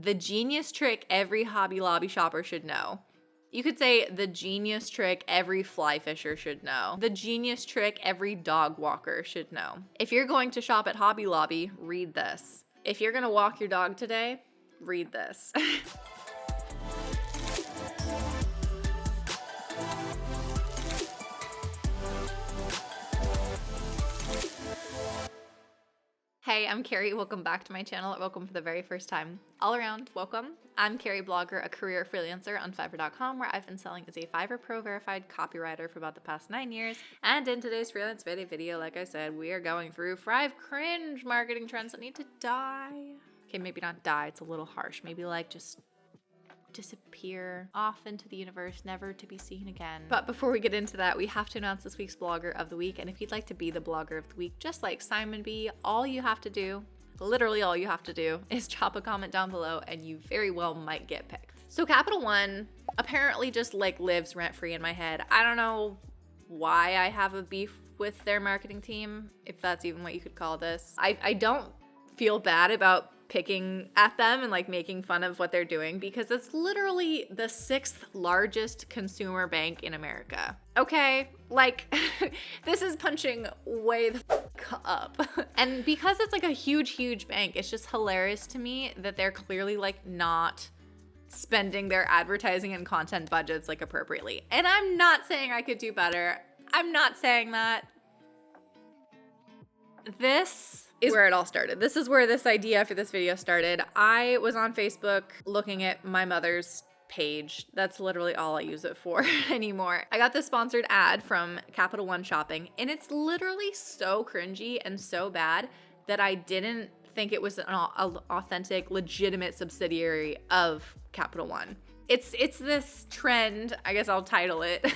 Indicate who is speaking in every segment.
Speaker 1: the genius trick every Hobby Lobby shopper should know. You could say the genius trick every fly fisher should know. The genius trick every dog walker should know. If you're going to shop at Hobby Lobby, read this. If you're gonna walk your dog today, read this. Hey, I'm Carrie. Welcome back to my channel. Welcome for the very first time. All around, welcome. I'm Carrieblogger, a career freelancer on Fiverr.com, where I've been selling as a Fiverr Pro verified copywriter for about the past 9 years. And in today's freelance video, like I said, we are going through 5 cringe marketing trends that need to die. Okay, maybe not die. It's a little harsh. Maybe like just disappear off into the universe, never to be seen again. But before we get into that, we have to announce this week's blogger of the week. And if you'd like to be the blogger of the week, just like Simon B, all you have to do, literally all you have to do, is drop a comment down below and you very well might get picked. So Capital One apparently just like lives rent-free in my head. I don't know why I have a beef with their marketing team, if that's even what you could call this. I don't feel bad about picking at them and like making fun of what they're doing, because it's literally the 6th largest consumer bank in America. Okay, like this is punching way the fuck up. And because it's like a huge bank, it's just hilarious to me that they're clearly like not spending their advertising and content budgets like appropriately. And I'm not saying I could do better. I'm not saying that. This is where it all started. This is where this idea for this video started. I was on Facebook looking at my mother's page. That's literally all I use it for anymore. I got this sponsored ad from Capital One Shopping, and it's literally so cringy and so bad that I didn't think it was an authentic, legitimate subsidiary of Capital One. It's this trend, I guess I'll title it,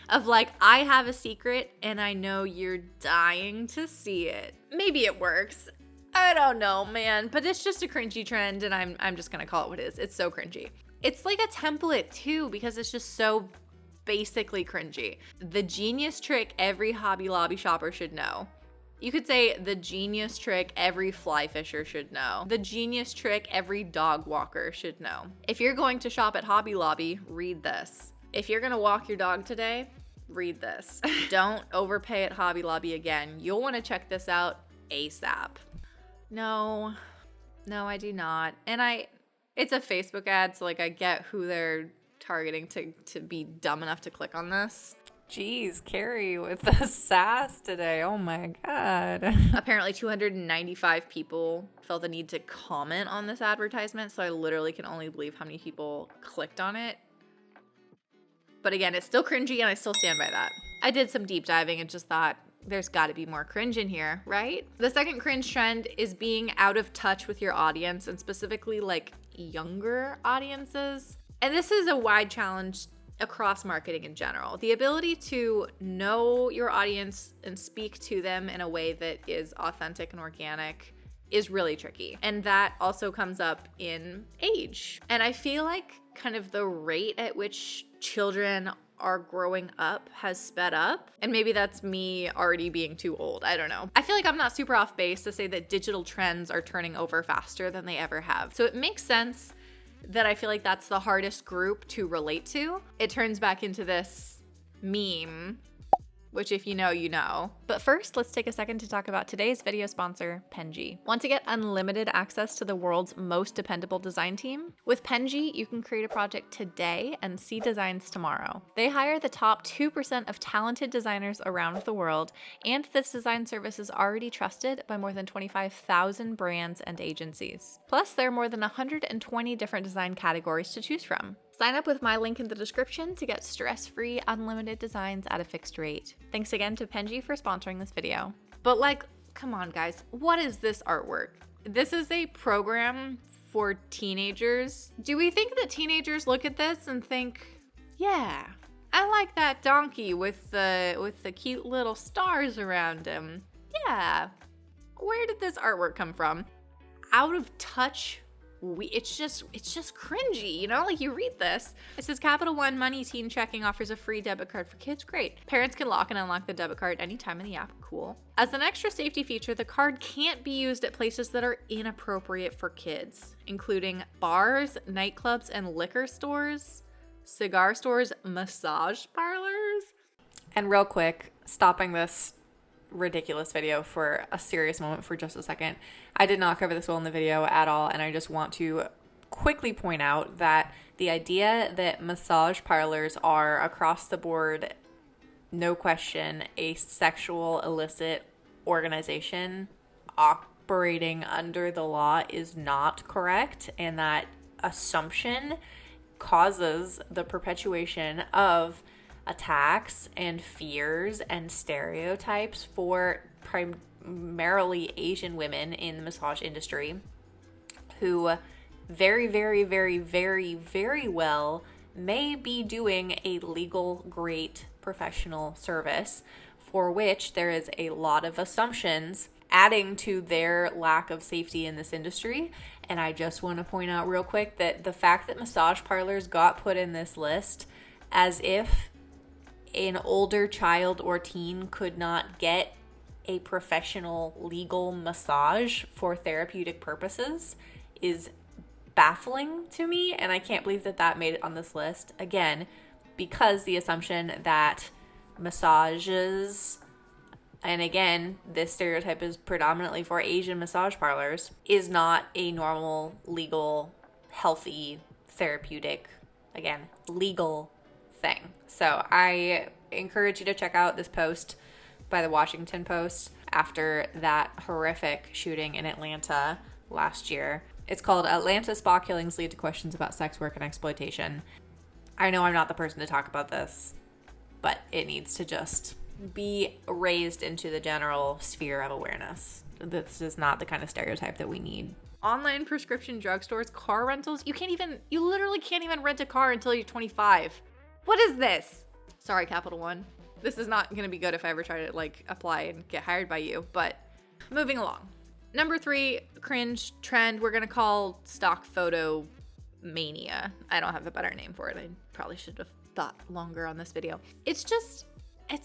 Speaker 1: of like, I have a secret and I know you're dying to see it. Maybe it works. I don't know, man, but it's just a cringy trend and I'm just gonna call it what it is. It's so cringy. It's like a template too, because it's just so basically cringy. The genius trick every Hobby Lobby shopper should know. You could say the genius trick every fly fisher should know. The genius trick every dog walker should know. If you're going to shop at Hobby Lobby, read this. If you're gonna walk your dog today, read this. Don't overpay at Hobby Lobby again. You'll wanna check this out ASAP. No, I do not. And it's a Facebook ad, so like I get who they're targeting to be dumb enough to click on this.
Speaker 2: Jeez, Carrie with the sass today. Oh my God.
Speaker 1: Apparently 295 people felt the need to comment on this advertisement, so I literally can only believe how many people clicked on it. But again, it's still cringy and I still stand by that. I did some deep diving and just thought, there's gotta be more cringe in here, right? The second cringe trend is being out of touch with your audience, and specifically like younger audiences. And this is a wide challenge across marketing in general. The ability to know your audience and speak to them in a way that is authentic and organic is really tricky. And that also comes up in age. And I feel like kind of the rate at which children are growing up has sped up. And maybe that's me already being too old. I don't know. I feel like I'm not super off base to say that digital trends are turning over faster than they ever have. So it makes sense that I feel like that's the hardest group to relate to. It turns back into this meme, which if you know, you know. But first, let's take a second to talk about today's video sponsor, Penji. Want to get unlimited access to the world's most dependable design team? With Penji, you can create a project today and see designs tomorrow. They hire the top 2% of talented designers around the world, and this design service is already trusted by more than 25,000 brands and agencies. Plus, there are more than 120 different design categories to choose from. Sign up with my link in the description to get stress-free, unlimited designs at a fixed rate. Thanks again to Penji for sponsoring this video. But like, come on guys, what is this artwork? This is a program for teenagers. Do we think that teenagers look at this and think, yeah, I like that donkey with the cute little stars around him. Yeah, where did this artwork come from? Out of touch it's just cringy, you know? Like, you read this, it says Capital One Money Teen Checking offers a free debit card for kids. Great. Parents can lock and unlock the debit card anytime in the app. Cool. As an extra safety feature, the card can't be used at places that are inappropriate for kids, including bars, nightclubs, and liquor stores, cigar stores, massage parlors.
Speaker 2: And real quick, stopping this ridiculous video for a serious moment for just a second. I did not cover this well in the video at all, and I just want to quickly point out that the idea that massage parlors are across the board, no question, a sexual illicit organization operating under the law is not correct, and that assumption causes the perpetuation of attacks and fears and stereotypes for primarily Asian women in the massage industry who very, very, very, very, very well may be doing a legal, great professional service for which there is a lot of assumptions adding to their lack of safety in this industry. And I just want to point out real quick that the fact that massage parlors got put in this list as if an older child or teen could not get a professional legal massage for therapeutic purposes is baffling to me, and I can't believe that that made it on this list. Again, because the assumption that massages, and again, this stereotype is predominantly for Asian massage parlors, is not a normal, legal, healthy, therapeutic, again, legal thing. So I encourage you to check out this post by the Washington Post after that horrific shooting in Atlanta last year. It's called Atlanta Spa Killings Lead to Questions About Sex Work and Exploitation. I know I'm not the person to talk about this, but it needs to just be raised into the general sphere of awareness. This is not the kind of stereotype that we need.
Speaker 1: Online prescription drugstores, car rentals, you literally can't even rent a car until you're 25. What is this? Sorry, Capital One. This is not going to be good if I ever try to apply and get hired by you, but moving along. Number 3, cringe trend, we're going to call stock photo mania. I don't have a better name for it. I probably should have thought longer on this video. It's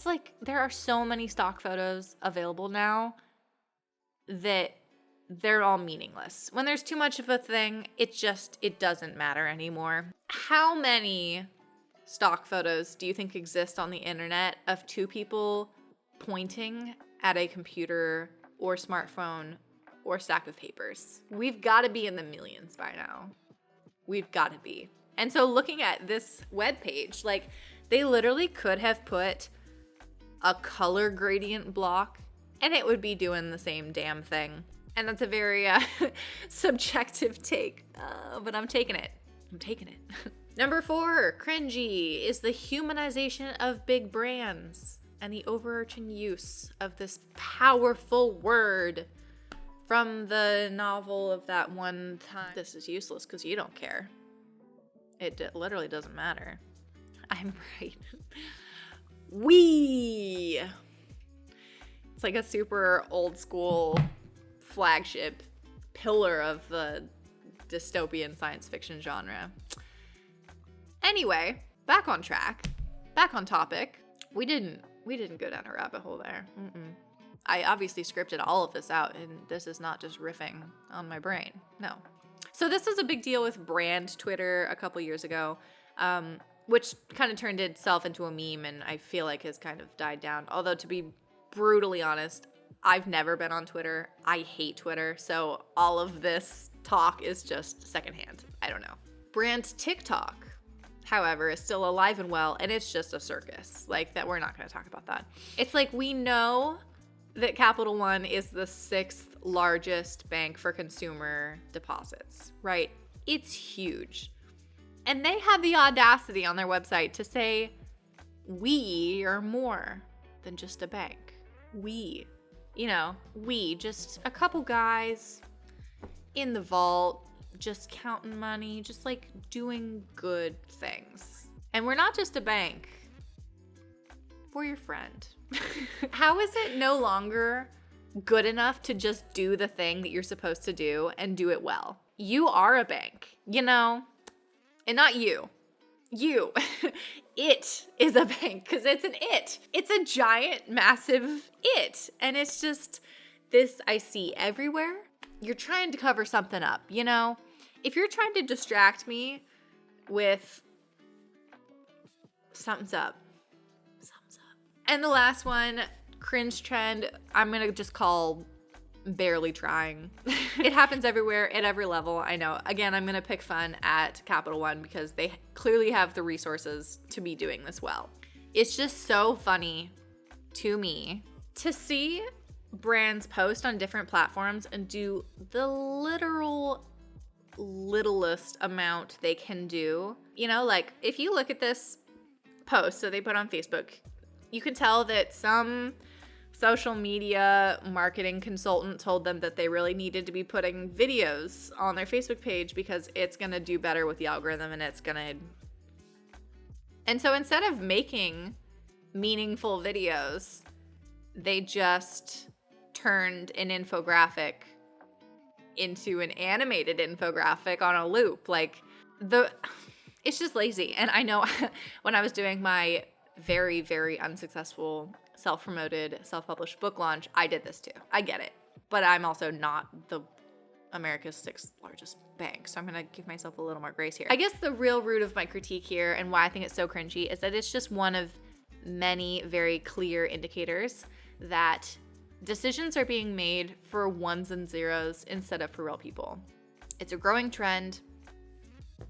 Speaker 1: like there are so many stock photos available now that they're all meaningless. When there's too much of a thing, it doesn't matter anymore. How many stock photos do you think exist on the internet of two people pointing at a computer or smartphone or stack of papers? We've got to be in the millions by now. We've got to be. And so looking at this webpage, they literally could have put a color gradient block and it would be doing the same damn thing. And that's a very subjective take, but I'm taking it. Number 4, cringy, is the humanization of big brands and the overarching use of this powerful word from the novel of that one time. This is useless because you don't care. It literally doesn't matter. I'm right. We. It's like a super old school flagship pillar of the dystopian science fiction genre. Anyway, back on track, back on topic. We didn't go down a rabbit hole there. I obviously scripted all of this out, and this is not just riffing on my brain. No. So this was a big deal with brand Twitter a couple years ago, which kind of turned itself into a meme, and I feel like has kind of died down. Although, to be brutally honest, I've never been on Twitter. I hate Twitter, so all of this talk is just secondhand. I don't know. Brand TikTok, however, is still alive and well, and it's just a circus. That we're not going to talk about that. It's we know that Capital One is the 6th largest bank for consumer deposits, right? It's huge. And they have the audacity on their website to say, we are more than just a bank. We, just a couple guys in the vault, just counting money, just doing good things. And we're not just a bank. We're your friend. How is it no longer good enough to just do the thing that you're supposed to do and do it well? you are a bank, you know? And not you. You. It is a bank because it's an it. It's a giant, massive it. And it's just this I see everywhere. You're trying to cover something up, you know? If you're trying to distract me with something's up. Something's up. And the last one, cringe trend, I'm going to just call barely trying. It happens everywhere at every level. I know. Again, I'm going to pick fun at Capital One because they clearly have the resources to be doing this well. It's just so funny to me to see brands post on different platforms and do the littlest amount they can do. You know, like if you look at this post that they put on Facebook, you can tell that some social media marketing consultant told them that they really needed to be putting videos on their Facebook page because it's going to do better with the algorithm and it's going to. And so instead of making meaningful videos, they just turned an infographic into an animated infographic on a loop. Like it's just lazy. And I know when I was doing my very, very unsuccessful self-promoted, self-published book launch, I did this too. I get it. But I'm also not the America's 6th largest bank, so I'm going to give myself a little more grace here. I guess the real root of my critique here and why I think it's so cringy is that it's just one of many very clear indicators that decisions are being made for ones and zeros instead of for real people. It's a growing trend,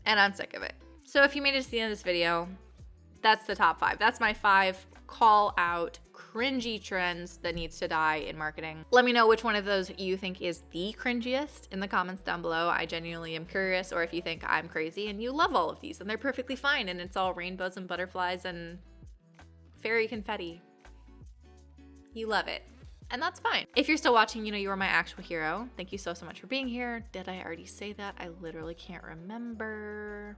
Speaker 1: and I'm sick of it. So if you made it to the end of this video, that's the top 5. That's my 5 call out cringy trends that needs to die in marketing. Let me know which one of those you think is the cringiest in the comments down below. I genuinely am curious, or if you think I'm crazy and you love all of these and they're perfectly fine and it's all rainbows and butterflies and fairy confetti. You love it. And that's fine. If you're still watching, you know you are my actual hero. Thank you so much for being here. Did I already say that? I literally can't remember.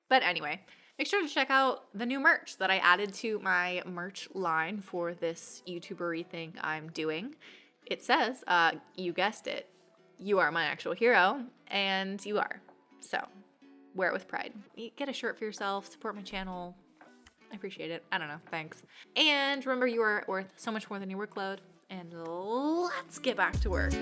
Speaker 1: But anyway, make sure to check out the new merch that I added to my merch line for this YouTuber-y thing I'm doing. It says, you guessed it, you are my actual hero, and you are. So wear it with pride. Get a shirt for yourself, support my channel. I appreciate it. I don't know. Thanks. And remember, you are worth so much more than your workload. And let's get back to work.